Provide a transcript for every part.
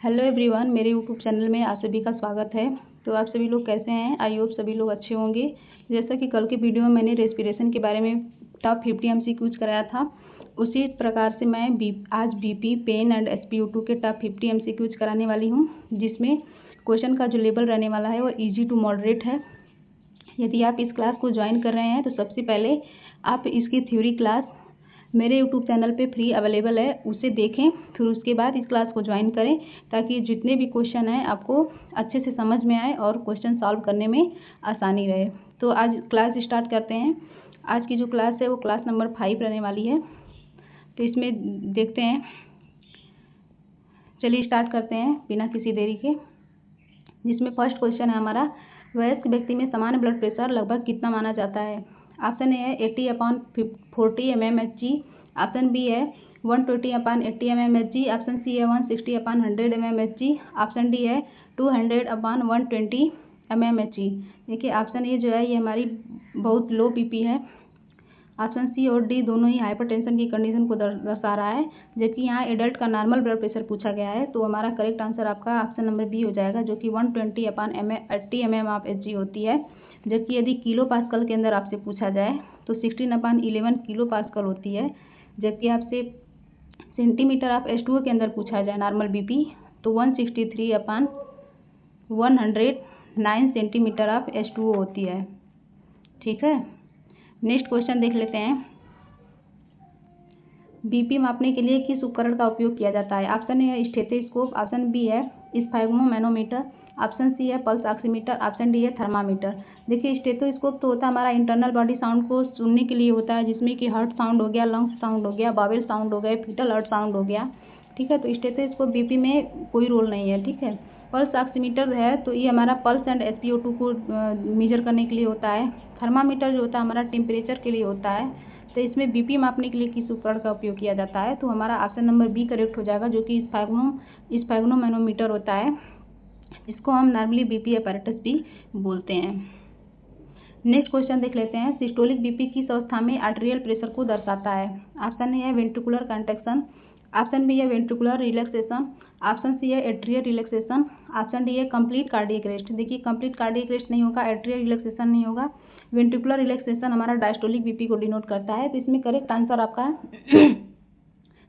Hello everyone, मेरे YouTube channel में आप सभी का स्वागत है। तो आप सभी लोग कैसे हैं? आई होप सभी लोग अच्छे होंगे। जैसा कि कल के वीडियो में मैंने रेस्पिरेशन के बारे में टॉप 50 MCQs कराया था, उसी प्रकार से मैं आज बीपी, पेन एंड SpO2 के टॉप 50 MCQs कराने वाली हूं, जिसमें क्वेश्चन का जो लेवल रहने वाला है वो ईजी टू मॉडरेट है। यदि आप इस क्लास को ज्वाइन कर रहे हैं तो सबसे पहले आप इसकी थ्योरी क्लास मेरे यूट्यूब चैनल पे फ्री अवेलेबल है, उसे देखें, फिर उसके बाद इस क्लास को ज्वाइन करें, ताकि जितने भी क्वेश्चन हैं आपको अच्छे से समझ में आए और क्वेश्चन सॉल्व करने में आसानी रहे। तो आज क्लास स्टार्ट करते हैं। आज की जो क्लास है वो क्लास नंबर 5 रहने वाली है। तो इसमें देखते हैं, चलिए स्टार्ट करते हैं बिना किसी देरी के। जिसमें फर्स्ट क्वेश्चन है हमारा, वयस्क व्यक्ति में सामान्य ब्लड प्रेशर लगभग कितना माना जाता है? ऑप्शन ए है 80/40 mmHg, ऑप्शन बी है 120/80 mmHg, ऑप्शन सी है 160/100 mmHg, ऑप्शन डी है 200/120 mmHg। देखिए ऑप्शन ए जो है ये हमारी बहुत लो बीपी है। ऑप्शन सी और डी दोनों ही हाइपरटेंशन की कंडीशन को दर्शा रहा है, जबकि यहाँ एडल्ट का नॉर्मल ब्लड प्रेशर पूछा गया है। तो हमारा करेक्ट आंसर आपका ऑप्शन नंबर बी हो जाएगा, जो कि 120/80 mmHg होती है। जबकि यदि किलो पास्कल के अंदर आपसे पूछा जाए तो 16/11 किलो पास्कल होती है। जबकि आपसे सेंटीमीटर ऑफ H2O के अंदर पूछा जाए नॉर्मल बीपी तो 163/109 सेंटीमीटर ऑफ H2O होती है। ठीक है, नेक्स्ट क्वेश्चन देख लेते हैं। बीपी मापने के लिए किस उपकरण का उपयोग किया जाता है? ऑप्शन ए है स्टेथोस्कोप, ऑप्शन बी है स्फैग्मोमैनोमीटर, ऑप्शन सी है पल्स ऑक्सीमीटर, ऑप्शन डी है थर्मामीटर। देखिए स्टेथोस्कोप तो होता है हमारा इंटरनल बॉडी साउंड को सुनने के लिए होता है, जिसमें कि हार्ट साउंड हो गया, लंग्स साउंड हो गया, बावेल साउंड हो गया, फीटल हार्ट साउंड हो गया। ठीक है, तो स्टेथोस्कोप बीपी में कोई रोल नहीं है। ठीक है, पल्स ऑक्सीमीटर है तो ये हमारा पल्स एंड SpO2 को मेजर करने के लिए होता है। थर्मामीटर जो होता है हमारा टेम्परेचर के लिए होता है। तो इसमें बीपी मापने के लिए किस उपकरण का उपयोग किया जाता है? तो हमारा ऑप्शन नंबर बी करेक्ट हो जाएगा, जो कि स्फैग्मोमैनोमीटर होता है। इसको हम नॉर्मली बीपी अपैरेटस भी बोलते हैं। नेक्स्ट क्वेश्चन देख लेते हैं। सिस्टोलिक बीपी किस अवस्था में आर्टेरियल प्रेशर को दर्शाता है? ऑप्शन ए है वेंट्रिकुलर कंट्रैक्शन, ऑप्शन बी है वेंट्रिकुलर रिलैक्सेशन, ऑप्शन सी है एट्रियल रिलैक्सेशन, ऑप्शन डी है कंप्लीट कार्डियक रेस्ट। देखिए कंप्लीट कार्डियक रेस्ट नहीं होगा, एट्रियल रिलैक्सेशन नहीं होगा, वेंट्रिकुलर रिलैक्सेशन हमारा डायस्टोलिक बीपी को डिनोट करता है। तो इसमें करेक्ट आंसर आपका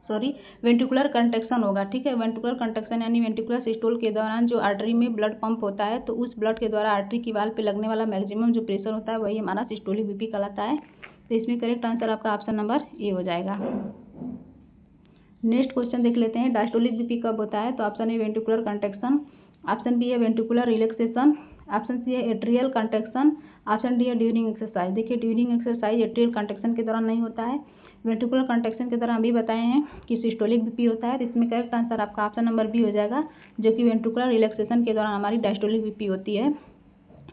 वेंट्रिकुलर कंट्रैक्शन होगा। ठीक है, वेंट्रिकुलर कंट्रैक्शन यानी वेंट्रिकुलर सिस्टोल के दौरान जो आर्टरी में ब्लड पंप होता है, तो उस ब्लड के द्वारा आर्टरी की वाल पे लगने वाला मैक्सिमम जो प्रेशर होता है वही हमारा सिस्टोलिक बीपी कहलाता है। तो इसमें करेक्ट आंसर आपका ऑप्शन नंबर ए हो जाएगा। नेक्स्ट क्वेश्चन देख लेते हैं। डायस्टोलिक बीपी कब होता है? तो option A ventricular contraction, option B है वेंट्रिकुलर रिलैक्सेशन, ऑप्शन सी है एट्रियल कंट्रैक्शन, ऑप्शन डी है ड्यूरिंग एक्सरसाइज। देखिए ड्यूरिंग एक्सरसाइज एट्रियल कंट्रैक्शन के दौरान नहीं होता है, वेंट्रिकुलर कंट्रैक्शन के दौरान अभी बताए हैं कि सिस्टोलिक बीपी होता है। तो इसमें करेक्ट आंसर आपका ऑप्शन नंबर बी हो जाएगा, जो कि वेंट्रिकुलर रिलैक्सेशन के दौरान हमारी डायस्टोलिक बीपी होती है।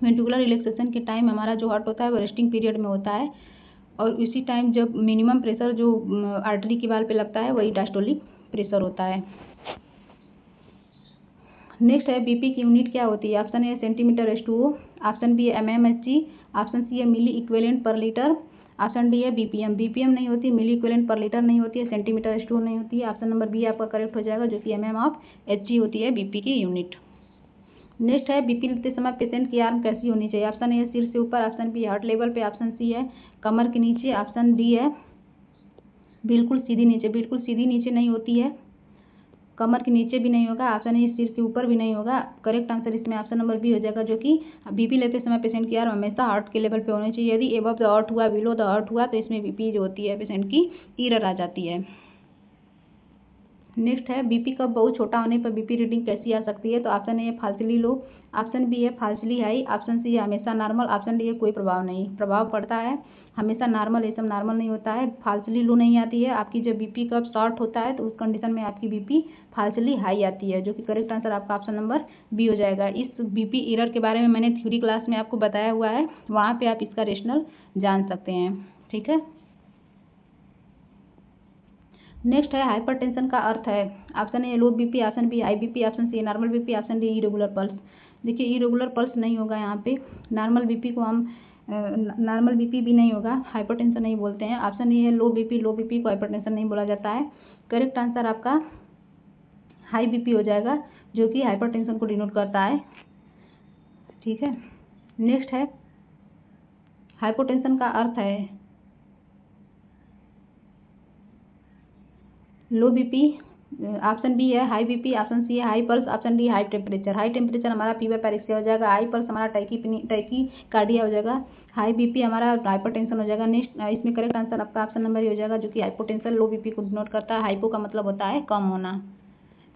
वेंट्रिकुलर रिलैक्सेशन के टाइम हमारा जो हार्ट होता है वो रेस्टिंग पीरियड में होता है, और इसी टाइम जब मिनिमम प्रेशर जो आर्टरी की वाल पे लगता है वही डायस्टोलिक प्रेशर होता है। नेक्स्ट है बीपी की यूनिट क्या होती है? Option A centimetre H2O, option B है mmHg, ऑप्शन सी है milliequivalent per litre, option D है बीपीएम। बीपीएम नहीं होती, मिली इक्विवेलेंट पर लीटर नहीं होती है, सेंटीमीटर H2O नहीं होती है। ऑप्शन नंबर बी आपका करेक्ट हो जाएगा, जो कि mmHg होती है बीपी की यूनिट। नेक्स्ट है बीपी लेते समय पेशेंट की आर्म कैसी होनी चाहिए? ऑप्शन ए सिर से ऊपर, ऑप्शन बी हार्ट लेवल पे, ऑप्शन सी है कमर के नीचे, ऑप्शन डी है बिल्कुल सीधी नीचे। बिल्कुल सीधी नीचे नहीं होती है, कमर के नीचे भी नहीं होगा, ऑप्शन ए सिर के ऊपर भी नहीं होगा। करेक्ट आंसर इसमें ऑप्शन नंबर बी हो जाएगा, जो कि बीपी लेते समय पेशेंट की आर्म हमेशा हार्ट के लेवल पे होनी चाहिए। यदि एबव द हार्ट हुआ, बिलो द हार्ट हुआ, तो इसमें बीपी जो होती है पेशेंट की एरर आ जाती है। नेक्स्ट है बीपी कब बहुत छोटा होने पर बीपी रीडिंग कैसी आ सकती है? तो ऑप्शन ए है फाल्सली लो, ऑप्शन बी है फाल्सली हाई, ऑप्शन सी है हमेशा नॉर्मल, ऑप्शन डी है कोई प्रभाव नहीं। प्रभाव पड़ता है, हमेशा नॉर्मल, ये सब नॉर्मल नहीं होता है। फाल्सली लो नहीं आती है। आपकी जब बीपी कब स्टार्ट होता है तो उस कंडीशन में आपकी बीपी फाल्सली हाई आती है, जो कि करेक्ट आंसर आपका ऑप्शन नंबर बी हो जाएगा। इस बीपी एरर के बारे में मैंने थ्योरी क्लास में आपको बताया हुआ है, वहाँ पे आप इसका रेशनल जान सकते हैं। ठीक है, नेक्स्ट है हाइपरटेंशन का अर्थ है। Option A low BP, option B high BP, option C normal BP, option D irregular pulse. देखिए इरेगुलर पल्स नहीं होगा यहाँ पे, नॉर्मल बीपी को हम नॉर्मल बीपी भी नहीं होगा, हाइपरटेंशन नहीं बोलते हैं। ऑप्शन ए है लो बीपी, लो बीपी को हाइपरटेंशन नहीं बोला जाता है। करेक्ट आंसर आपका हाई बीपी हो जाएगा, जो कि हाइपरटेंशन को डिनोट करता है। ठीक है, नेक्स्ट है हाइपोटेंशन का अर्थ है लो बीपी, ऑप्शन बी है हाई बीपी, ऑप्शन सी है high pulse, option D high temperature. High temperature हमारा फीवर पैरेक्सिया हो जाएगा, हाई पल्स हमारा टैकी कार्डिया हो जाएगा, हाई बीपी हमारा हाइपरटेंशन हो जाएगा। नेक्स्ट इसमें करेक्ट आंसर आपका ऑप्शन नंबर हो जाएगा, जो कि हाइपोटेंशन लो बीपी को डिनोट करता है। हाइपो का मतलब होता है कम होना।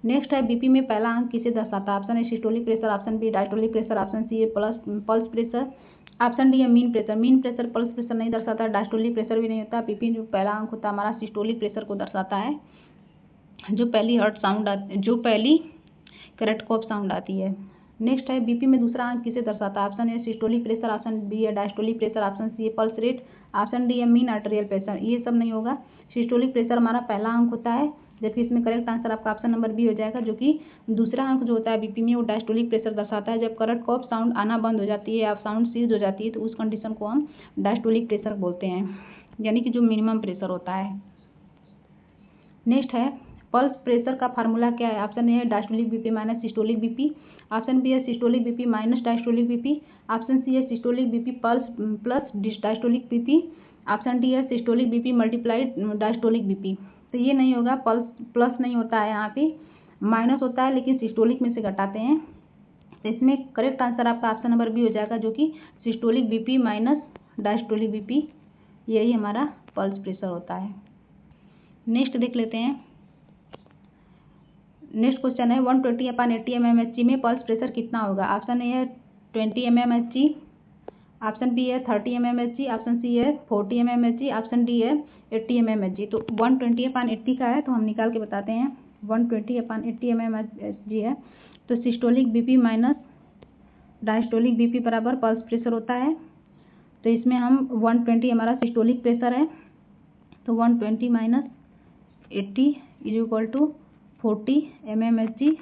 नेक्स्ट है बीपी में पहला अंक किसे दर्शाता है? Option A systolic pressure, option B diastolic pressure, option C a pulse pressure, option D है mean pressure. Mean pressure pulse pressure नहीं दर्शाता, डायस्टोलिक प्रेशर भी नहीं होता। बीपी जो पहला अंक होता है हमारा सिस्टोलिक प्रेशर को दर्शाता है, जो पहली करेक्ट कॉप साउंड आती है। नेक्स्ट है बीपी में दूसरा अंक किसे दर्शाता है? Option A systolic pressure, option B है डायस्टोलिक प्रेशर, ऑप्शन सी है पल्स रेट, ऑप्शन डी है मीन आर्टेरियल प्रेशर। ये सब नहीं होगा, सिस्टोलिक प्रेशर हमारा पहला अंक होता है, जबकि इसमें करेक्ट आंसर आपका ऑप्शन नंबर बी हो जाएगा, जो कि दूसरा अंक जो होता है बीपी में वो डायस्टोलिक प्रेशर दर्शाता है। जब करेक्ट कॉप साउंड आना बंद हो जाती है या साउंड सीज हो जाती है तो उस कंडीशन को हम डायस्टोलिक प्रेशर बोलते हैं, यानी कि जो मिनिमम प्रेशर होता है। नेक्स्ट है पल्स प्रेशर का फार्मूला क्या है? ऑप्शन ए है diastolic BP minus systolic BP, option B है systolic BP minus diastolic BP, option C है systolic BP pulse plus diastolic BP, option D है systolic BP multiplied diastolic BP. तो ये नहीं होगा, पल्स प्लस नहीं होता है, यहाँ पे माइनस होता है, लेकिन सिस्टोलिक में से घटाते हैं। तो इसमें करेक्ट आंसर आपका ऑप्शन नंबर बी हो जाएगा, जो कि systolic BP minus diastolic BP, यही हमारा पल्स प्रेशर होता है। नेक्स्ट देख लेते हैं। नेक्स्ट क्वेश्चन है 120/80 mmHg में पल्स प्रेशर कितना होगा? ऑप्शन ए है 20 mmHg, ऑप्शन बी है 30 mmHg, ऑप्शन सी है 40 mmHg, ऑप्शन डी है 80 mmHg। तो 120/80 का है तो हम निकाल के बताते हैं। 120/80 mmHg है तो systolic BP minus diastolic BP बराबर पल्स प्रेशर होता है। तो इसमें हम 120 हमारा सिस्टोलिक प्रेशर है, तो 120 minus 80 is equal to 40 mmHg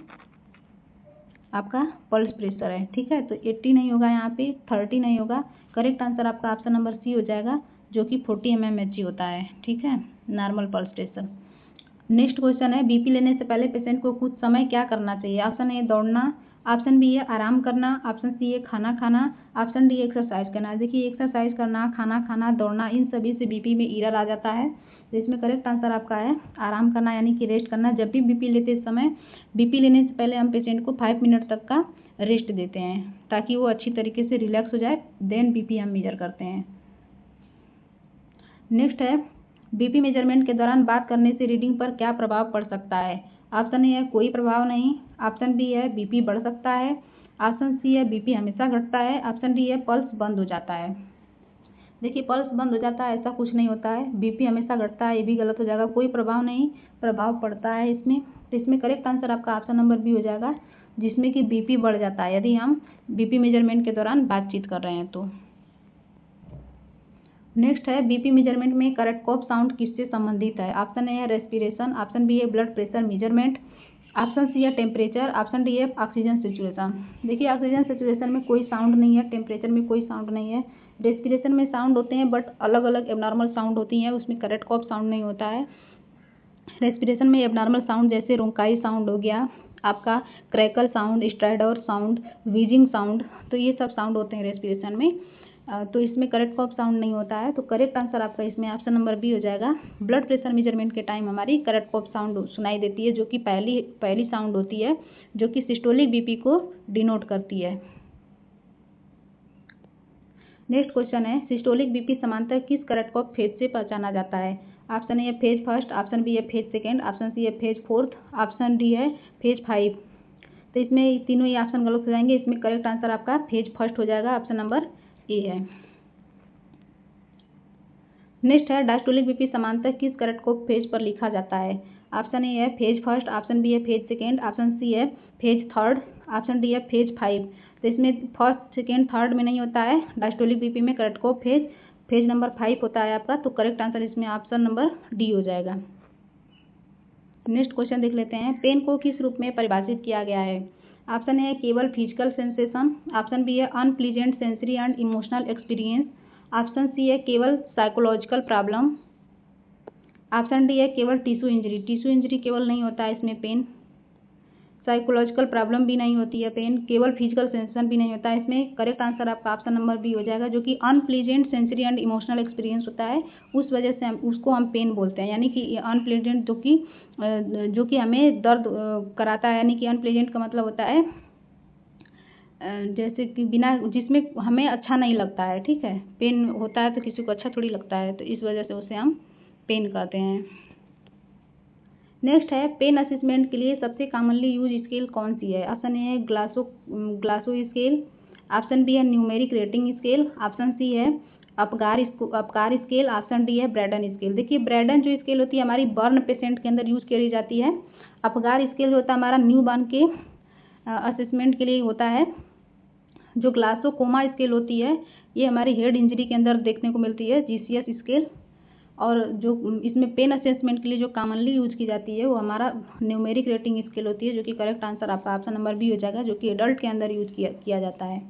आपका पल्स प्रेशर है। ठीक है, तो 80 नहीं होगा, यहाँ पे 30 नहीं होगा, करेक्ट आंसर आपका ऑप्शन नंबर सी हो जाएगा, जो कि 40 mmHg होता है। ठीक है, normal pulse pressure. Next question है बीपी लेने से पहले पेशेंट को कुछ समय क्या करना चाहिए? ऑप्शन ए दौड़ना, ऑप्शन बी है आराम करना, ऑप्शन सी है खाना खाना, ऑप्शन डी एक्सरसाइज करना। देखिए एक्सरसाइज करना, खाना खाना, दौड़ना, इन सभी से बीपी में एरर आ जाता है। तो इसमें करेक्ट आंसर आपका है आराम करना, यानी कि रेस्ट करना। जब भी बीपी लेते समय बीपी लेने से पहले हम पेशेंट को 5 मिनट तक का रेस्ट देते हैं, ताकि वो अच्छी तरीके से रिलैक्स हो जाए, देन बीपी हम मेजर करते हैं। नेक्स्ट है बीपी मेजरमेंट के दौरान बात करने से रीडिंग पर क्या प्रभाव पड़ सकता है? ऑप्शन ए है कोई प्रभाव नहीं, ऑप्शन बी है बीपी बढ़ सकता है, ऑप्शन सी है बीपी हमेशा घटता है, ऑप्शन डी है पल्स बंद हो जाता है। देखिए पल्स बंद हो जाता है ऐसा कुछ नहीं होता है, बीपी हमेशा घटता है ये भी गलत हो जाएगा, कोई प्रभाव नहीं, प्रभाव पड़ता है इसमें। तो इसमें करेक्ट आंसर आपका ऑप्शन नंबर बी हो जाएगा, जिसमें कि बीपी बढ़ जाता है यदि हम बीपी मेजरमेंट के दौरान बातचीत कर रहे हैं तो। नेक्स्ट है बीपी मेजरमेंट में करेक्ट कॉप साउंड किससे संबंधित है? ऑप्शन ए है रेस्पिरेशन, ऑप्शन बी है blood pressure measurement, option C है टेम्परेचर, ऑप्शन डी है ऑक्सीजन सिचुएशन। देखिए ऑक्सीजन सिचुएशन में कोई साउंड नहीं है, टेम्परेचर में कोई साउंड नहीं है, रेस्पिरेशन में साउंड होते हैं बट अलग अलग एबनॉर्मल साउंड होती हैं, उसमें करेक्ट कॉप साउंड नहीं होता है। रेस्पिरेशन में एबनॉर्मल साउंड जैसे रोंकाई साउंड हो गया, आपका crackle sound, strider sound, wheezing sound, तो ये सब साउंड होते हैं रेस्पिरेशन में। तो इसमें करेक्ट कॉप साउंड नहीं होता है, तो करेक्ट आंसर आपका इसमें ऑप्शन नंबर बी हो जाएगा। ब्लड प्रेशर मेजरमेंट के टाइम हमारी करेक्ट कॉप साउंड सुनाई देती है, जो कि पहली साउंड होती है, जो कि सिस्टोलिक बीपी को डिनोट करती है। नेक्स्ट क्वेश्चन है सिस्टोलिक बीपी समांतर किस करेक्ट कॉप फेज से पहचाना जाता है? ऑप्शन ए है फेज फर्स्ट, ऑप्शन बी है फेज सेकेंड, ऑप्शन सी है फेज फोर्थ, ऑप्शन डी है फेज 5। तो इसमें तीनों ही ऑप्शन गलत हो जाएंगे, इसमें करेक्ट आंसर आपका फेज फर्स्ट हो जाएगा, ऑप्शन नंबर ए है। नेक्स्ट है डायस्टोलिक बीपी समांतर किस करेक्ट कॉप फेज पर लिखा जाता है? ऑप्शन ए है फेज फर्स्ट, ऑप्शन बी है फेज सेकेंड, ऑप्शन सी है फेज थर्ड, ऑप्शन डी है फेज 5। तो इसमें फर्स्ट सेकेंड थर्ड में नहीं होता है, डायस्टोलिक बीपी में करेक्ट कॉप फेज नंबर 5 होता है आपका, तो करेक्ट आंसर इसमें ऑप्शन नंबर डी हो जाएगा। नेक्स्ट क्वेश्चन देख लेते हैं, पेन को किस रूप में परिभाषित किया गया है? ऑप्शन ए है केवल फिजिकल सेंसेशन, ऑप्शन बी है unpleasant sensory and emotional experience, option C है केवल साइकोलॉजिकल प्रॉब्लम, ऑप्शन डी है केवल टिश्यू इंजरी केवल नहीं होता है इसमें पेन, साइकोलॉजिकल प्रॉब्लम भी नहीं होती है पेन, केवल फिजिकल सेंसेशन भी नहीं होता है। इसमें करेक्ट आंसर आपका ऑप्शन नंबर बी हो जाएगा, जो कि unpleasant sensory and emotional experience होता है, उस वजह से उसको हम पेन बोलते हैं। यानी कि अनप्लीजेंट जो कि हमें दर्द कराता है, यानी कि अनप्लीजेंट का मतलब होता है जैसे कि बिना जिसमें हमें अच्छा नहीं लगता है, ठीक है। पेन होता है तो किसी को अच्छा थोड़ी लगता है, तो इस वजह से उसे हम पेन कहते हैं। नेक्स्ट है, पेन असेसमेंट के लिए सबसे कॉमनली यूज स्केल कौन सी है? ऑप्शन ए है ग्लासो स्केल, ऑप्शन बी है numeric rating scale, option C है अपकार स्केल, ऑप्शन डी है ब्रैडन स्केल। देखिए ब्रैडन जो स्केल होती है हमारी बर्न पेशेंट के अंदर यूज करी जाती है। अपकार स्केल जो होता है हमारा न्यू बॉर्न के असेसमेंट के लिए होता है। जो ग्लासोकोमा स्केल होती है ये हमारी हेड इंजरी के अंदर देखने को मिलती है, जीसीएस स्केल। और जो इसमें पेन असेसमेंट के लिए जो कॉमनली यूज की जाती है वो हमारा न्यूमेरिक रेटिंग स्केल होती है, जो कि करेक्ट आंसर आपका ऑप्शन नंबर बी हो जाएगा, जो कि एडल्ट के अंदर यूज किया जाता है।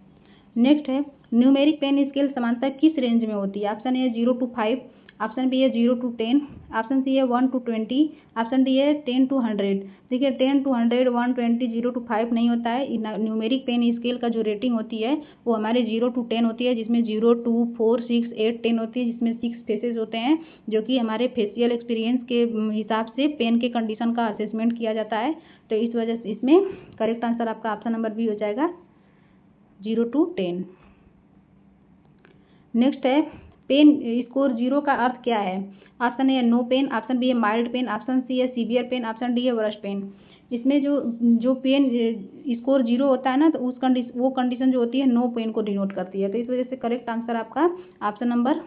नेक्स्ट है, न्यूमेरिक पेन स्केल सामान्यतः किस रेंज में होती है? ऑप्शन ए है 0 to 5, ऑप्शन बी है 0 to 10, ऑप्शन सी है 1 to 20, ऑप्शन डी है 10 to 100। देखिए 10 to 100, 120, 0 to 5 नहीं होता है। न्यूमेरिक पेन स्केल का जो रेटिंग होती है वो हमारे 0 to 10 होती है, जिसमें 0, 2, 4, 6, 8, 10 होती है, जिसमें 6 फेसेस होते हैं, जो कि हमारे फेशियल एक्सपीरियंस के हिसाब से पेन के कंडीशन का असेसमेंट किया जाता है। तो इस वजह से इसमें करेक्ट आंसर आपका ऑप्शन नंबर बी हो जाएगा, 0 to 10। नेक्स्ट है, पेन स्कोर 0 का अर्थ क्या है? ऑप्शन ए है नो पेन, ऑप्शन बी है माइल्ड पेन, ऑप्शन सी है सीवियर पेन, ऑप्शन डी है वर्स्ट पेन। इसमें जो पेन स्कोर 0 होता है ना, तो वो कंडीशन जो होती है नो पेन को डिनोट करती है। तो इस वजह से करेक्ट आंसर आपका ऑप्शन नंबर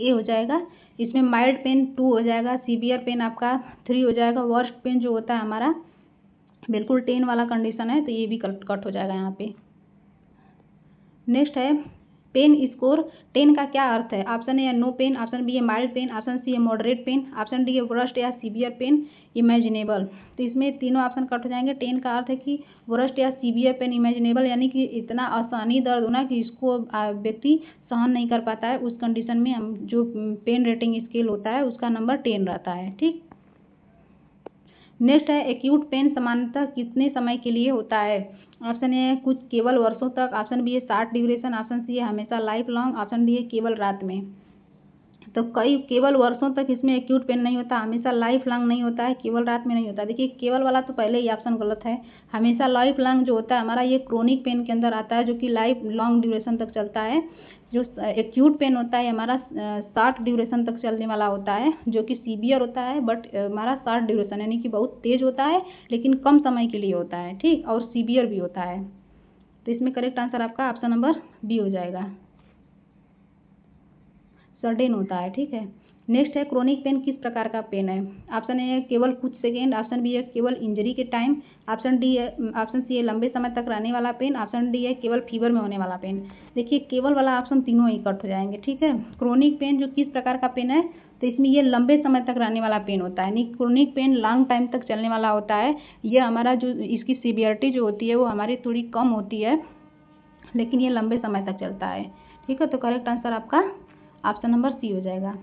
ए हो जाएगा। इसमें माइल्ड पेन 2 हो जाएगा, सीवियर पेन आपका 3 हो जाएगा, वर्स्ट पेन जो होता है हमारा बिल्कुल 10 वाला कंडीशन है, तो ये भी कट हो जाएगा यहाँ पे। नेक्स्ट है, पेन स्कोर 10 का क्या अर्थ है? ऑप्शन ए है नो पेन, ऑप्शन बी है माइल्ड पेन, ऑप्शन सी है मॉडरेट पेन, ऑप्शन डी है वर्स्ट या सीवियर पेन इमेजिनेबल। तो इसमें तीनों ऑप्शन कट हो जाएंगे। 10 का अर्थ है कि वर्स्ट या सीवियर पेन इमेजिनेबल, यानी कि इतना आसानी दर्द होना कि इसको व्यक्ति सहन नहीं कर पाता है, उस कंडीशन में हम जो पेन रेटिंग स्केल होता है उसका नंबर 10 रहता है, ठीक। नेक्स्ट है, एक्यूट पेन सामान्यतः कितने समय के लिए होता है? ऑप्शन ए है कुछ केवल वर्षों तक, ऑप्शन बी है शॉर्ट ड्यूरेशन, ऑप्शन सी है हमेशा लाइफ लॉन्ग, ऑप्शन डी है केवल रात में। तो कई केवल वर्षों तक इसमें एक्यूट पेन नहीं होता, हमेशा लाइफ लॉन्ग नहीं होता है, केवल रात में नहीं होता। देखिए केवल वाला तो पहले ही ऑप्शन गलत है। हमेशा लाइफ लॉन्ग जो होता है हमारा ये क्रोनिक पेन के अंदर आता है, जो कि लाइफ लॉन्ग ड्यूरेशन तक चलता है। जो एक्यूट पेन होता है हमारा शॉर्ट ड्यूरेशन तक चलने वाला होता है, जो कि सीवियर होता है, बट हमारा शॉर्ट ड्यूरेशन यानी कि बहुत तेज होता है लेकिन कम समय के लिए होता है, ठीक, और सीवियर भी होता है। तो इसमें करेक्ट आंसर आपका ऑप्शन नंबर बी हो जाएगा, सडन होता है, ठीक है। नेक्स्ट है, क्रोनिक पेन किस प्रकार का पेन है? ऑप्शन ए है केवल कुछ सेकेंड, ऑप्शन बी है केवल इंजरी के टाइम, ऑप्शन सी है लंबे समय तक रहने वाला पेन, ऑप्शन डी है केवल फीवर में होने वाला पेन। देखिए केवल वाला ऑप्शन तीनों ही कट हो जाएंगे, ठीक है। क्रोनिक पेन जो किस प्रकार का पेन है, तो इसमें ये लंबे समय तक रहने वाला पेन होता है, यानी क्रोनिक पेन लॉन्ग टाइम तक चलने वाला होता है। ये हमारा जो इसकी सीवियरिटी जो होती है वो हमारी थोड़ी कम होती है, लेकिन ये लंबे समय तक चलता है, ठीक है। तो करेक्ट आंसर आपका ऑप्शन नंबर सी हो जाएगा।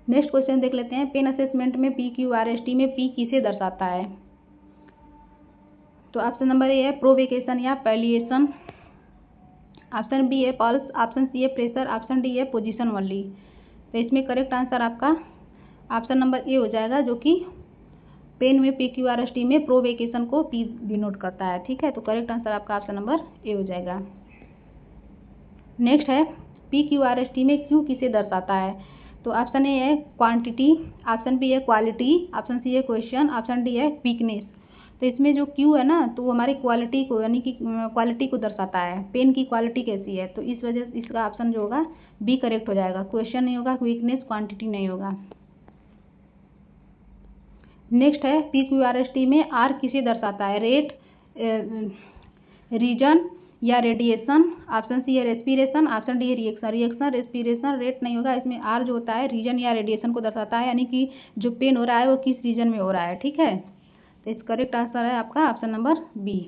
नेक्स्ट क्वेश्चन देख लेते हैं, पेन असेसमेंट में PQRST में P किसे दर्शाता है? तो ऑप्शन नंबर ए है प्रोवेकेशन या पैलिएशन, ऑप्शन बी है पल्स, ऑप्शन सी है प्रेशर, ऑप्शन डी है पोजीशन ओनली। तो इसमें करेक्ट आंसर आपका ऑप्शन नंबर ए हो जाएगा, जो कि पेन में PQRST में प्रोवेकेशन को P डिनोट करता है, ठीक है। तो करेक्ट आंसर आपका ऑप्शन नंबर ए हो जाएगा। नेक्स्ट है, PQRST में Q किसे दर्शाता है? तो ऑप्शन ए है क्वांटिटी, ऑप्शन बी है क्वालिटी, ऑप्शन सी है क्वेश्चन, ऑप्शन डी है वीकनेस। तो इसमें जो Q है ना, तो वो हमारी क्वालिटी को यानी कि क्वालिटी को दर्शाता है, पेन की क्वालिटी कैसी है। तो इस वजह से इसका ऑप्शन जो होगा बी करेक्ट हो जाएगा, क्वेश्चन नहीं होगा, वीकनेस, क्वांटिटी नहीं होगा। नेक्स्ट है, PQRST में R किसे दर्शाता है? रेट, रीजन या रेडिएशन, ऑप्शन सी है रेस्पिरेशन, ऑप्शन डी है रिएक्शन, रेस्पिरेशन, रेट नहीं होगा। इसमें आर जो होता है रीजन या रेडिएशन को दर्शाता है, यानी कि जो पेन हो रहा है वो किस रीजन में हो रहा है, ठीक है। तो इस करेक्ट आंसर है आपका ऑप्शन नंबर बी।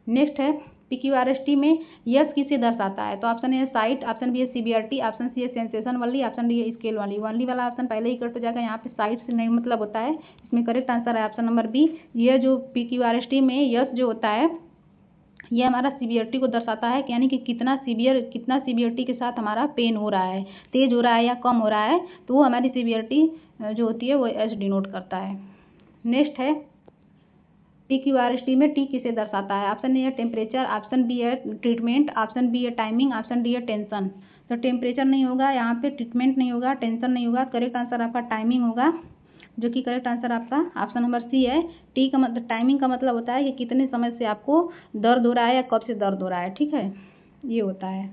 नेक्स्ट है, PQRST में यस किसे दर्शाता है? तो option A site, option B है सीवियरिटी, ऑप्शन सी है सेंसेशन वाली, ऑप्शन डी है स्केल वाली। वाली वाला ऑप्शन पहले ही कट हो जाएगा, यहाँ पे साइट से नहीं मतलब होता है। इसमें करेक्ट आंसर है ऑप्शन नंबर बी। यह जो PQRST में यस जो होता है ये हमारा सीवियरिटी को दर्शाता है, यानी कि कितना सीवियरिटी के साथ हमारा पेन हो रहा है, तेज हो रहा है या कम हो रहा है, तो वो हमारी सीवियरिटी जो होती है वो एच डिनोट करता है। नेक्स्ट है PQRST में टी किसे दर्शाता है? ऑप्शन ए है टेम्परेचर, ऑप्शन बी है ट्रीटमेंट, ऑप्शन बी है टाइमिंग, ऑप्शन डी है टेंशन। तो टेम्परेचर नहीं होगा यहाँ पे, ट्रीटमेंट नहीं होगा, टेंशन नहीं होगा, करेक्ट आंसर आपका टाइमिंग होगा, जो कि करेक्ट आंसर आपका ऑप्शन नंबर सी है। टी का मतलब टाइमिंग का मतलब होता है कि कितने समय से आपको दर्द हो रहा है या कब से दर्द हो रहा है, ठीक है, ये होता है।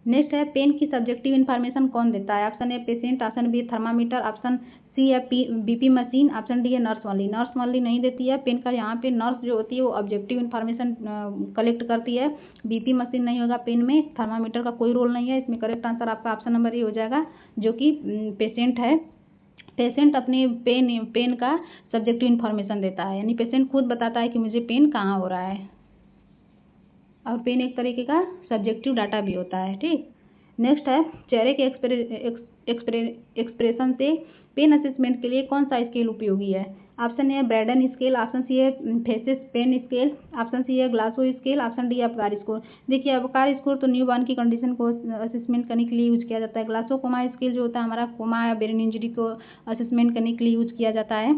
नेक्स्ट है पेन की सब्जेक्टिव इन्फॉर्मेशन कौन देता है? Option A patient, option B thermometer, option C है BP मशीन, ऑप्शन डी है नर्स वाली। नर्स वाली नहीं देती है पेन का, यहाँ पे नर्स जो होती है वो ऑब्जेक्टिव इन्फॉर्मेशन कलेक्ट करती है। BP मशीन नहीं होगा पेन में, थर्मामीटर का कोई रोल नहीं है। इसमें करेक्ट आंसर आपका ऑप्शन नंबर ए हो जाएगा, जो कि पेशेंट है। पेशेंट अपने पेन का सब्जेक्टिव इन्फॉर्मेशन देता है, यानी पेशेंट खुद बताता है कि मुझे पेन कहाँ हो रहा है, और पेन एक तरीके का सब्जेक्टिव डाटा भी होता है, ठीक। नेक्स्ट है चेहरे के एक्सप्रेशन से पेन असेसमेंट के लिए कौन सा स्केल उपयोगी है? ऑप्शन ए है ब्रैडन स्केल, ऑप्शन सी है faces pain scale, option C है ग्लासो स्केल, ऑप्शन डी है अबकार स्कोर। देखिए अबकार स्कोर तो न्यूबॉर्न की कंडीशन को असेसमेंट करने के लिए यूज किया जाता है। ग्लासो कोमा स्केल जो होता है हमारा कोमा या ब्रेन इंजरी को असेसमेंट करने के लिए यूज किया जाता है।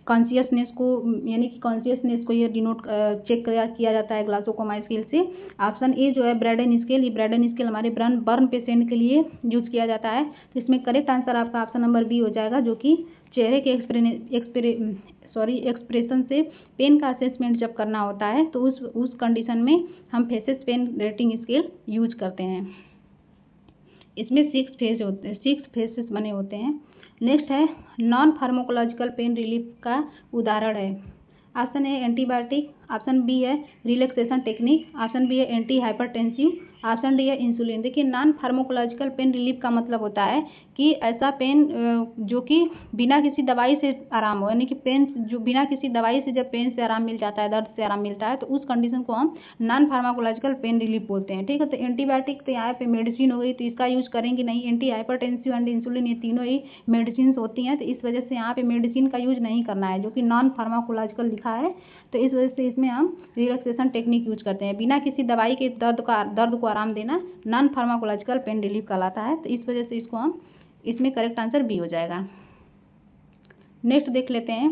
कॉन्शियसनेस को, यानी कि कॉन्शियसनेस को ये डिनोट चेक किया जाता है ग्लासोकोमा स्केल से। ऑप्शन ए जो है ब्रैडन स्केल, ये ब्रैडन स्केल हमारे बर्न पेशेंट के लिए यूज किया जाता है। तो इसमें करेक्ट आंसर आपका ऑप्शन नंबर बी हो जाएगा, जो कि चेहरे के एक्सप्रेशन से पेन का असेसमेंट जब करना होता है तो उस कंडीशन में हम faces pain rating scale use करते हैं। इसमें 6 फेसेस बने होते हैं। नेक्स्ट है नॉन फार्माकोलॉजिकल पेन रिलीफ का उदाहरण है। Option A antibiotic, option B है रिलैक्सेशन टेक्निक, ऑप्शन बी है एंटी हाइपरटेंसिव, ऑप्शन डी है इंसुलिन। देखिए नॉन फार्माकोलॉजिकल पेन रिलीफ का मतलब होता है कि ऐसा पेन जो कि बिना किसी दवाई से आराम हो, यानी कि पेन जो बिना किसी दवाई से जब पेन से आराम मिल जाता है, दर्द से आराम मिलता है, तो उस कंडीशन को हम नॉन फार्माकोलॉजिकल पेन रिलीफ बोलते हैं, ठीक है। तो एंटीबायोटिक तो यहाँ पे मेडिसिन हो गई, तो इसका यूज करेंगे नहीं। एंटी हाइपरटेंसिव एंड इंसुलिन ये तीनों ही मेडिसिन होती हैं, तो इस वजह से यहाँ पे मेडिसिन का यूज नहीं करना है, जो कि नॉन फार्माकोलॉजिकल लिखा है। तो इस वजह से इसमें हम रिलैक्सेशन टेक्निक यूज करते हैं। बिना किसी दवाई के दर्द को आराम देना नॉन फार्माकोलॉजिकल पेन रिलीफ कहलाता है। तो इस वजह से इसको हम, इसमें करेक्ट आंसर बी हो जाएगा। नेक्स्ट देख लेते हैं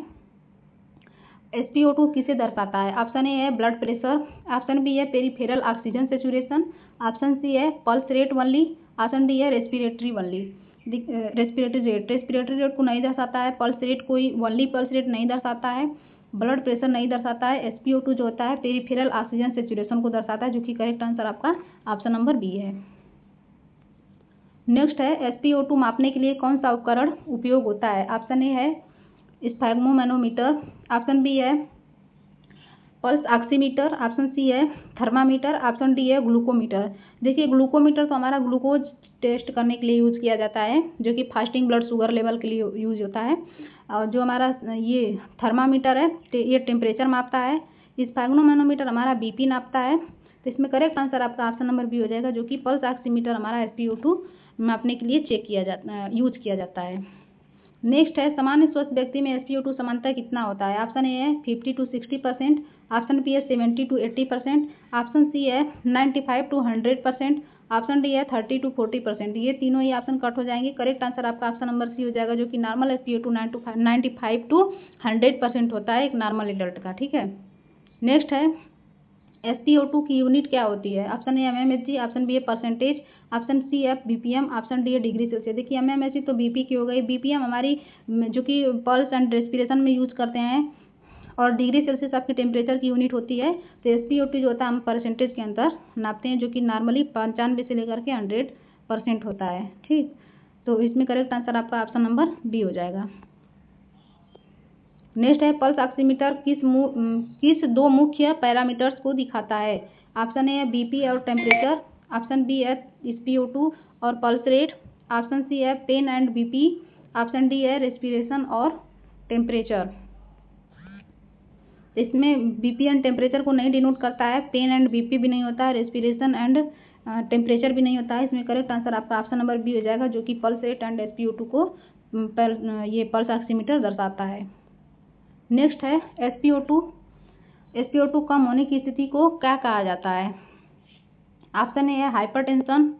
SpO2 किसे दर्शाता है? ऑप्शन ए है ब्लड प्रेशर, ऑप्शन बी है peripheral oxygen saturation, option C है pulse rate only, option D है रेस्पिरेटरी वनली। रेस्पिरेटरी रेट को नहीं दर्शाता है, पल्स रेट कोई वनली पल्स रेट नहीं दर्शाता है, ब्लड प्रेशर नहीं दर्शाता है। SpO2 जो होता है पेरिफेरल ऑक्सीजन सेचुरेशन को दर्शाता है, जो कि करेक्ट आंसर आपका ऑप्शन नंबर बी है। नेक्स्ट है SpO2 मापने के लिए कौन सा उपकरण उपयोग होता है? ऑप्शन ए है स्फैग्मोमैनोमीटर, ऑप्शन बी है पल्स ऑक्सीमीटर, ऑप्शन सी है थर्मामीटर, ऑप्शन डी है ग्लूकोमीटर। देखिए ग्लूकोमीटर तो हमारा ग्लूकोज टेस्ट करने के लिए यूज किया जाता है, जो कि फास्टिंग ब्लड शुगर लेवल के लिए यूज होता है। और जो हमारा ये थर्मामीटर है ये टेम्परेचर मापता है। स्फैग्मोमैनोमीटर हमारा BP नापता है। तो इसमें करेक्ट आंसर आपका ऑप्शन नंबर बी हो जाएगा, जो कि पल्स ऑक्सीमीटर हमारा SpO2 मापने के लिए यूज किया जाता है। नेक्स्ट है सामान्य स्वस्थ व्यक्ति में SpO2 सामान्यतः कितना होता है? ऑप्शन ए है 50 to 60%, ऑप्शन बी है 70 to 80%, ऑप्शन सी है 95 to 100%, ऑप्शन डी है 30 to 40%। ये तीनों ही ऑप्शन कट हो जाएंगे। करेक्ट आंसर आपका ऑप्शन नंबर सी हो जाएगा, जो कि नॉर्मल SpO2 95 to 100% होता है एक नॉर्मल एडल्ट का, ठीक है। नेक्स्ट है SpO2 की यूनिट क्या होती है? Option A mmHg, option B है परसेंटेज, ऑप्शन सी है BPM, ऑप्शन डी है डिग्री सेल्सियस। देखिए mmHg तो BP की हो गई, BPM हमारी जो कि पल्स एंड रेस्पिरेशन में यूज करते हैं, और डिग्री सेल्सियस आपकी टेम्परेचर की यूनिट होती है। तो SpO2 जो होता है हम परसेंटेज के अंदर नापते हैं, जो कि नॉर्मली 95 से लेकर के 100% होता है, ठीक। तो इसमें करेक्ट आंसर आपका ऑप्शन नंबर बी हो जाएगा। नेक्स्ट है पल्स ऑक्सीमीटर किस दो मुख्य पैरामीटर्स को दिखाता है? ऑप्शन ए है BP और टेम्परेचर, ऑप्शन बी है SpO2 और पल्स रेट, ऑप्शन सी है pain and BP, option D है रेस्पिरेशन और टेम्परेचर। इसमें बीपी एंड टेम्परेचर को नहीं डिनोट करता है, पेन एंड बीपी भी नहीं होता है, रेस्पिरेशन एंड टेम्परेचर भी नहीं होता है। इसमें करेक्ट आंसर आपका ऑप्शन नंबर बी हो जाएगा, जो कि पल्स रेट एंड SpO2 को ये पल्स ऑक्सीमीटर दर्शाता है। नेक्स्ट है SpO2। SpO2 कम होने की स्थिति को क्या कहा जाता है? ऑप्शन ए है हाइपरटेंशन,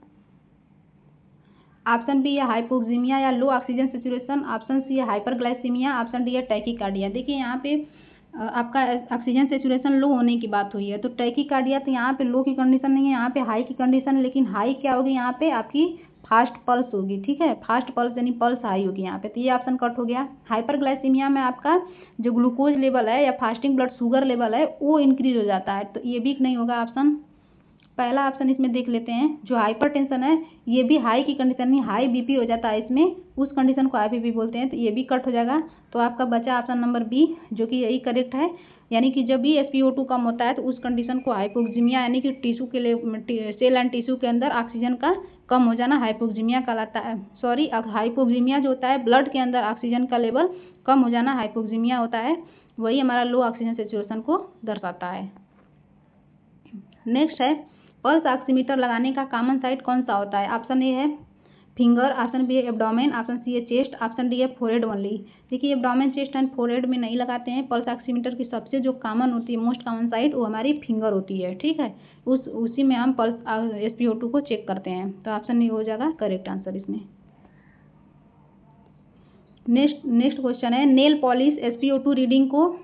ऑप्शन बी है हाइपोक्सीमिया या लो ऑक्सीजन सेचुरेशन, ऑप्शन सी है हाइपरग्लाइसीमिया, ऑप्शन डी है टैकीकार्डिया। देखिए यहाँ पे आपका ऑक्सीजन सेचुरेशन लो होने की बात हुई है, तो टैकीकार्डिया तो यहाँ पे लो की कंडीशन नहीं है, यहाँ पे हाई की कंडीशन है। लेकिन हाई क्या होगी? यहाँ पे आपकी फास्ट पल्स होगी, ठीक है, फास्ट पल्स यानी पल्स हाई होगी यहाँ पे, तो ये ऑप्शन कट हो गया। हाइपरग्लाइसीमिया में आपका जो ग्लूकोज लेवल है या फास्टिंग ब्लड शुगर लेवल है वो इंक्रीज हो जाता है, तो ये भी नहीं होगा ऑप्शन। पहला ऑप्शन इसमें देख लेते हैं, जो हाइपरटेंशन है ये भी हाई की कंडीशन नहीं, हाई बीपी हो जाता है इसमें, उस कंडीशन को हाई बीपी बोलते हैं, तो ये भी कट हो जाएगा। तो आपका बचा ऑप्शन नंबर बी, जो कि यही करेक्ट है। यानी कि जब भी SpO2 कम होता है तो उस कंडीशन को हाइपोक्सीमिया यानी कि टिश्यू के लिए सेल एंड टिश्यू के अंदर ऑक्सीजन का कम हो जाना हाइपोक्सीमिया कहलाता है। सॉरी, हाइपोक्सीमिया जो होता है ब्लड के अंदर ऑक्सीजन का लेवल कम हो जाना हाइपोक्सीमिया होता है, वही हमारा लो ऑक्सीजन सेचुरेशन को दर्शाता है। नेक्स्ट है पल्स ऑक्सीमीटर लगाने का कॉमन साइट कौन सा होता है? ऑप्शन ए है फिंगर, ऑप्शन बी है एब्डोमेन, ऑप्शन सी है चेस्ट, ऑप्शन डी है फोरहेड ओनली। देखिए एब्डोमेन, चेस्ट एंड फोरहेड में नहीं लगाते हैं। पल्स ऑक्सीमीटर की सबसे जो कॉमन होती है, मोस्ट कॉमन साइट, वो हमारी फिंगर होती है, ठीक है, उसी में हम पल्स SpO2 को चेक करते हैं, तो ऑप्शन ए हो जाएगा करेक्ट आंसर इसमें। नेक्स्ट क्वेश्चन है नेल पॉलिश SpO2 रीडिंग को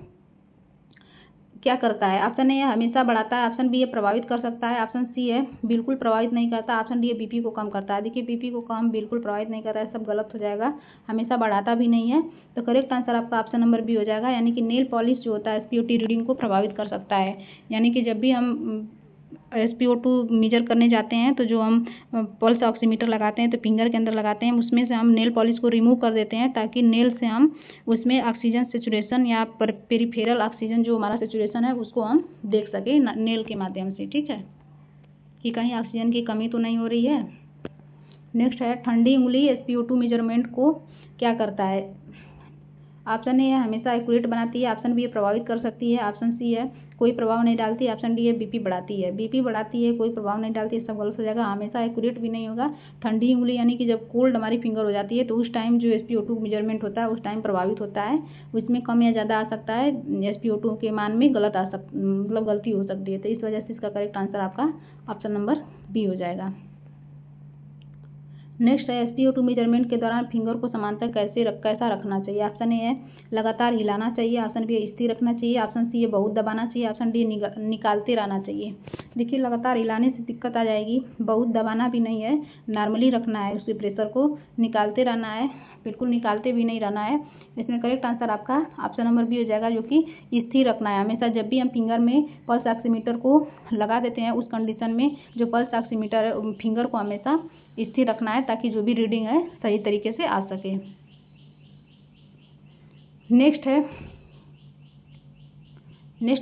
क्या करता है? ऑप्शन ए है हमेशा बढ़ाता है, ऑप्शन बी है प्रभावित कर सकता है, ऑप्शन सी है बिल्कुल प्रभावित नहीं करता, ऑप्शन डी है बीपी को कम करता है। देखिए बीपी को कम, बिल्कुल प्रभावित नहीं करता है, सब गलत हो जाएगा, हमेशा बढ़ाता भी नहीं है, तो करेक्ट आंसर आपका ऑप्शन नंबर बी हो जाएगा। यानी कि नेल पॉलिश जो होता है SpO2 रीडिंग को प्रभावित कर सकता है। यानी कि जब भी हम SpO2 मेजर करने जाते हैं तो जो हम पल्स ऑक्सीमीटर लगाते हैं तो फिंगर के अंदर लगाते हैं, उसमें से हम नेल पॉलिश को रिमूव कर देते हैं, ताकि नेल से हम उसमें ऑक्सीजन सेचुरेशन या पेरिफेरल ऑक्सीजन जो हमारा सेचुरेशन है उसको हम देख सकें नेल के माध्यम से, ठीक है, कि कहीं ऑक्सीजन की कमी तो नहीं हो रही है। नेक्स्ट है ठंडी उंगली SpO2 मेजरमेंट को क्या करता है? ऑप्शन ए है हमेशा एक्यूरेट बनाती है, ऑप्शन बी है प्रभावित कर सकती है, ऑप्शन सी है कोई प्रभाव नहीं डालती, ऑप्शन डी है बीपी बढ़ाती है। बीपी बढ़ाती है, कोई प्रभाव नहीं डालती, सब गलत हो जाएगा, हमेशा एक्यूरेट भी नहीं होगा। ठंडी उंगली यानी कि जब कोल्ड हमारी फिंगर हो जाती है तो उस टाइम जो SpO2 मेजरमेंट होता है उस टाइम प्रभावित होता है, उसमें कम या ज़्यादा आ सकता है, SpO2 के मान में गलत आ सक मतलब गलती हो सकती है, तो इस वजह से इसका करेक्ट आंसर आपका ऑप्शन नंबर बी हो जाएगा। नेक्स्ट है SpO2 मेजरमेंट के दौरान फिंगर को समांतर कैसा रखना चाहिए? ऑप्शन ए है लगातार हिलाना चाहिए, ऑप्शन बी है स्थिर रखना चाहिए, ऑप्शन सी है बहुत दबाना चाहिए, ऑप्शन डी निकालते रहना चाहिए। देखिए लगातार हिलाने से दिक्कत आ जाएगी, बहुत दबाना भी नहीं है, नॉर्मली रखना है उसके प्रेशर को, निकालते रहना है, बिल्कुल निकालते भी नहीं रहना है। इसमें करेक्ट आंसर आपका ऑप्शन नंबर बी हो जाएगा, जो कि स्थिर रखना है हमेशा। जब भी हम फिंगर में पल्स ऑक्सीमीटर को लगा देते हैं उस कंडीशन में जो पल्स ऑक्सीमीटर है फिंगर को हमेशा स्थिर रखना है, ताकि जो भी रीडिंग है सही तरीके से आ सके। नेक्स्ट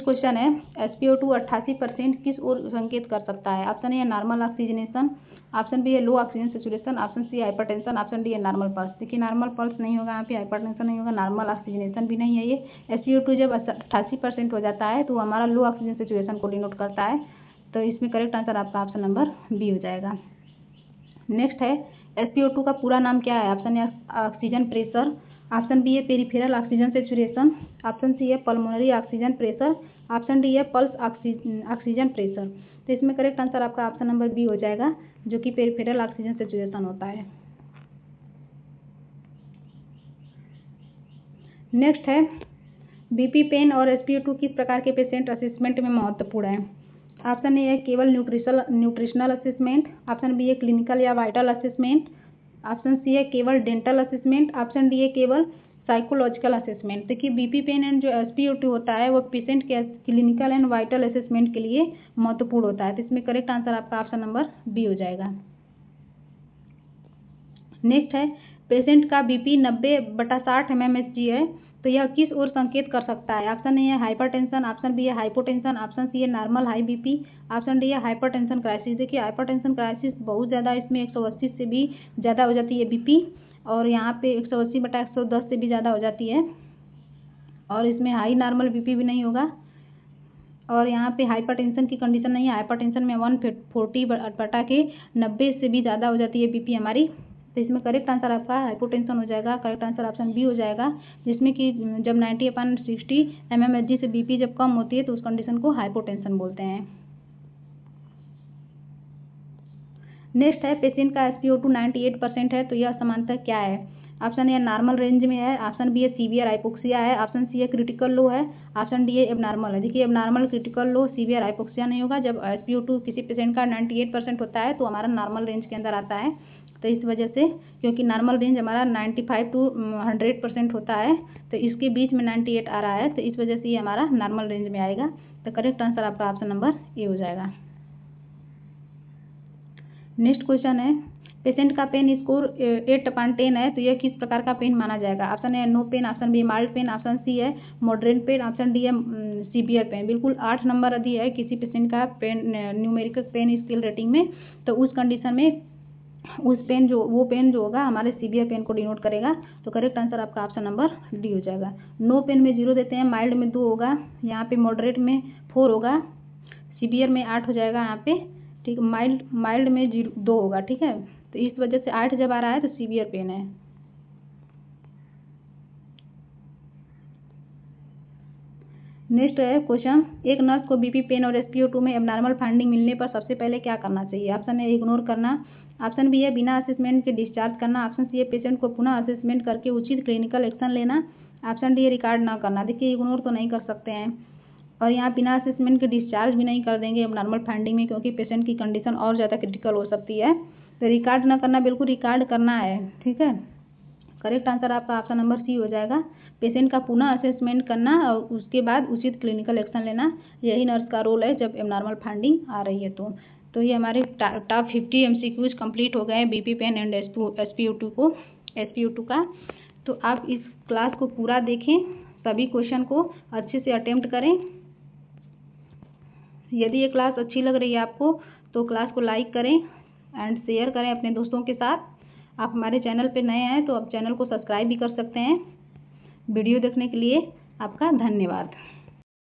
क्वेश्चन है SpO2 88% किस ओर संकेत कर सकता है? ऑप्शन ए है नॉर्मल ऑक्सीजनेशन, ऑप्शन बी है low oxygen saturation, option C hypertension, option D है नॉर्मल पल्स। देखिए नॉर्मल पल्स नहीं होगा यहाँ पे, हाइपरटेंशन नहीं होगा, नॉर्मल ऑक्सीजनेशन भी नहीं है। ये SpO2 जब 88% हो जाता है तो हमारा लो ऑक्सीजन सिचुएशन को डिनोट करता है, तो इसमें करेक्ट आंसर आपका ऑप्शन नंबर बी हो जाएगा। नेक्स्ट है SpO2 का पूरा नाम क्या है? Option A oxygen pressure, option B है peripheral oxygen saturation, option C है pulmonary oxygen pressure, option D है पल्स ऑक्सीजन प्रेशर। तो इसमें करेक्ट आंसर आपका ऑप्शन नंबर बी हो जाएगा, जो कि पेरिफेरल ऑक्सीजन सेचुरेशन होता है। नेक्स्ट है बीपी, पेन और SpO2 किस प्रकार के पेशेंट असेसमेंट में महत्वपूर्ण है? ऑप्शन ए है केवल न्यूट्रिशनल असेसमेंट, ऑप्शन बी है क्लिनिकल या वाइटल असेसमेंट, ऑप्शन सी है केवल डेंटल असेसमेंट, ऑप्शन डी है केवल साइकोलॉजिकल असेसमेंट। देखिए बीपी, पेन एंड जो SpO2 होता है वो पेशेंट के क्लिनिकल एंड वाइटल असेसमेंट के लिए महत्वपूर्ण होता है, तो इसमें करेक्ट आंसर आपका ऑप्शन नंबर बी हो जाएगा। नेक्स्ट है पेशेंट का बीपी 90/60 mmHg है, तो यह किस ओर संकेत कर सकता है? ऑप्शन ए है हाइपरटेंशन, ऑप्शन बी है हाइपोटेंशन, ऑप्शन सी है normal high BP, option D है हाइपरटेंशन क्राइसिस। देखिए हाइपरटेंशन क्राइसिस बहुत ज़्यादा, इसमें 180 से भी ज़्यादा हो जाती है बीपी, और यहाँ पे 180/110 से भी ज़्यादा हो जाती है। और इसमें हाई नॉर्मल बीपी भी नहीं होगा। और यहाँ पे हाइपरटेंशन की कंडीशन नहीं है। हाइपरटेंशन में 140/90 से भी ज़्यादा हो जाती है बीपी हमारी। तो इसमें करेक्ट आंसर आपका हाइपोटेंशन हो जाएगा। करेक्ट आंसर ऑप्शन बी हो जाएगा, जिसमें कि जब 90/60 mmHg से बीपी जब कम होती है तो उस कंडीशन को हाइपोटेंशन बोलते हैं। नेक्स्ट है पेशेंट का SpO2 98% है, तो यह समानता क्या है? ऑप्शन ए नॉर्मल रेंज में है, ऑप्शन बी है सीवियर हाइपोक्सिया है, ऑप्शन सी है क्रिटिकल लो है, ऑप्शन डी है एबनॉर्मल है। देखिए एबनॉर्मल, क्रिटिकल लो, सीवियर हाइपोक्सिया नहीं होगा। जब SpO2 किसी पेशेंट का 98% होता है तो हमारा नॉर्मल रेंज के अंदर आता है। तो इस वजह से, क्योंकि नॉर्मल रेंज हमारा 95 to 100% होता है, तो इसके बीच में 98 आ रहा है, तो इस वजह से ये हमारा नॉर्मल रेंज में आएगा। तो करेक्ट आंसर आपका ऑप्शन नंबर ए हो जाएगा। नेक्स्ट क्वेश्चन है, पेशेंट का पेन स्कोर 8/10 है, तो यह किस प्रकार का पेन माना जाएगा? Option A no pain, option B mild pain, option C है मॉडरेट पेन, ऑप्शन डी है सीवियर पेन। बिल्कुल 8 नंबर यदि है किसी पेशेंट का pain numerical pain scale rating में, तो उस कंडीशन में वो पेन जो होगा हमारे सीवियर पेन को डिनोट करेगा। तो करेक्ट आंसर आपका ऑप्शन नंबर डी हो जाएगा। नो पेन में 0 देते हैं, माइल्ड में 2 होगा, यहाँ पे मॉडरेट में 4 होगा, सीवियर में 8 हो जाएगा यहाँ पे, ठीक। माइल्ड में 2 होगा, ठीक है। तो इस वजह से 8 जब आ रहा है तो सीवियर पेन है। नेक्स्ट है क्वेश्चन, एक नर्स को बीपी, पेन और SpO2 में एबनॉर्मल फाइंडिंग मिलने पर सबसे पहले क्या करना चाहिए? ऑप्शन ए इग्नोर करना, ऑप्शन बी है बिना असेसमेंट के डिस्चार्ज करना, ऑप्शन सी है पेशेंट को पुनः असेसमेंट करके उचित क्लिनिकल एक्शन लेना, ऑप्शन डी है रिकॉर्ड ना करना। देखिए इग्नोर तो नहीं कर सकते हैं, और यहाँ बिना असेसमेंट के डिस्चार्ज भी नहीं कर देंगे एबनॉर्मल फाइंडिंग में, क्योंकि पेशेंट की कंडीशन और ज़्यादा क्रिटिकल हो सकती है। तो रिकॉर्ड ना करना, बिल्कुल रिकॉर्ड करना है, ठीक है। करेक्ट आंसर आपका ऑप्शन नंबर सी हो जाएगा। पेशेंट का पुनः असेसमेंट करना और उसके बाद उचित क्लिनिकल एक्शन लेना, यही नर्स का रोल है जब एबनॉर्मल फाइंडिंग आ रही है। तो ये हमारे टॉप 50 MCQs कंप्लीट हो गए हैं बीपी, पेन एंड SpO2 का। तो आप इस क्लास को पूरा देखें, सभी क्वेश्चन को अच्छे से अटेम्प्ट करें। यदि ये क्लास अच्छी लग रही है आपको तो क्लास को लाइक करें एंड शेयर करें अपने दोस्तों के साथ। आप हमारे चैनल पे नए हैं तो आप चैनल को सब्सक्राइब भी कर सकते हैं। वीडियो देखने के लिए आपका धन्यवाद।